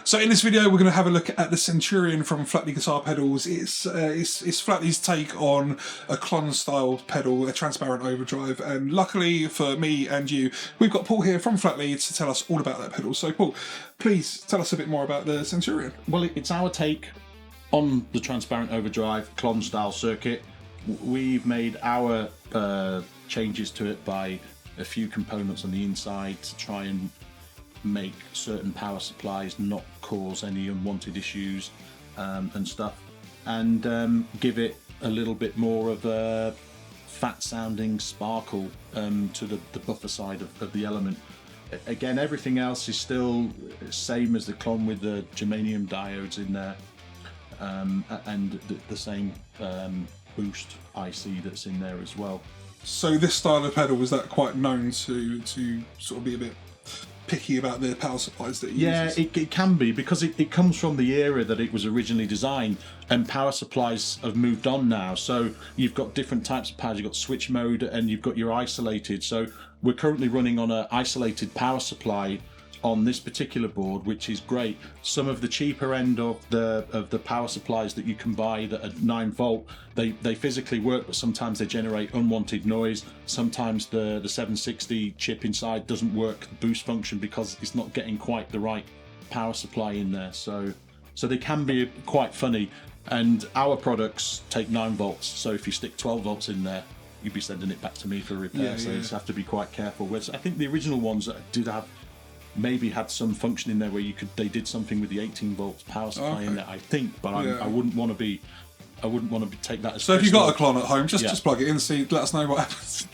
So in this video, we're going to have a look at the Centurion from Flattley Guitar Pedals. It's Flattley's take on a Klon style pedal, a transparent overdrive. And luckily for me and you, we've got Paul here from Flattley to tell us all about that pedal. So Paul, please tell us a bit more about the Centurion. Well, it's our take on the transparent overdrive Klon style circuit. We've made our changes to it by a few components on the inside to try and make certain power supplies not cause any unwanted issues and stuff, and give it a little bit more of a fat sounding sparkle to the buffer side of the element. Again, everything else is still same as the Klon with the germanium diodes in there, and the same boost IC that's in there as well. So this style of pedal, was that quite known to sort of be a bit picky about the power supplies that it uses? Yeah, it can be, because it comes from the era that it was originally designed, and power supplies have moved on now. So you've got different types of powers. You've got switch mode and you've got your isolated. So we're currently running on an isolated power supply on this particular board, which is great. Some of the cheaper end of the power supplies that you can buy that are 9 volt, they physically work, but sometimes they generate unwanted noise. Sometimes the 760 chip inside doesn't work the boost function because it's not getting quite the right power supply in there. So they can be quite funny. And our products take 9 volts, so if you stick 12 volts in there, you'd be sending it back to me for repair. So you have to be quite careful. Whereas I think the original ones did have maybe had some function in there where they did something with the 18 volts power supply in there, I think, but I wouldn't want to take that as so. If you've got a Klon at home, just plug it in, let us know what happens.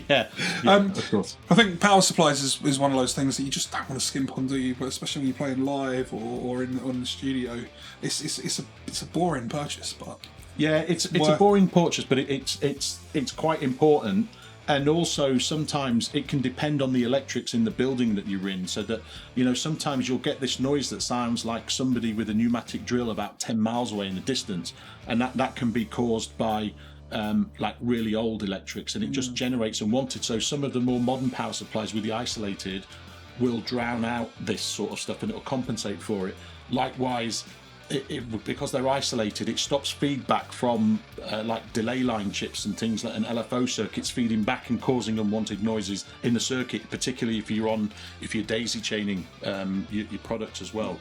yeah, of course. I think power supplies is one of those things that you just don't want to skimp on, do you? But especially when you're playing live or on the studio, it's a boring purchase, but yeah, it's a boring purchase, but it's quite important. And also sometimes it can depend on the electrics in the building that you're in, so that, you know, sometimes you'll get this noise that sounds like somebody with a pneumatic drill about 10 miles away in the distance, and that can be caused by like really old electrics, and it just generates unwanted. So some of the more modern power supplies with the isolated will drown out this sort of stuff, and it'll compensate for it. Likewise, because they're isolated, it stops feedback from like delay line chips and things like an LFO circuits feeding back and causing unwanted noises in the circuit, particularly if you're daisy chaining your products as well.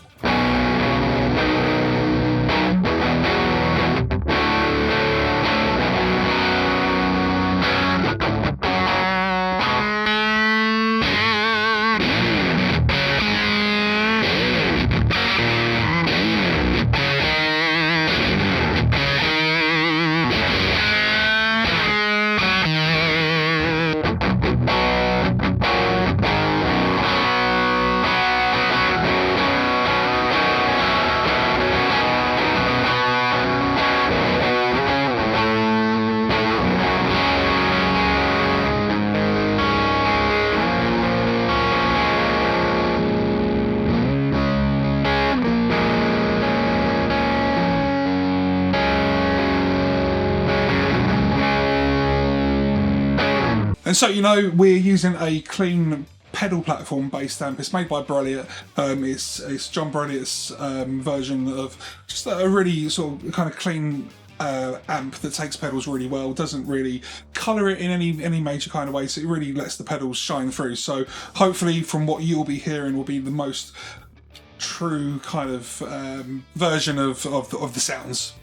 And so, you know, we're using a clean pedal platform based amp. It's made by Brilliant. It's John Brilliant's version of just a really sort of kind of clean amp that takes pedals really well, doesn't really colour it in any major kind of way, so it really lets the pedals shine through. So hopefully from what you'll be hearing will be the most true kind of version of the sounds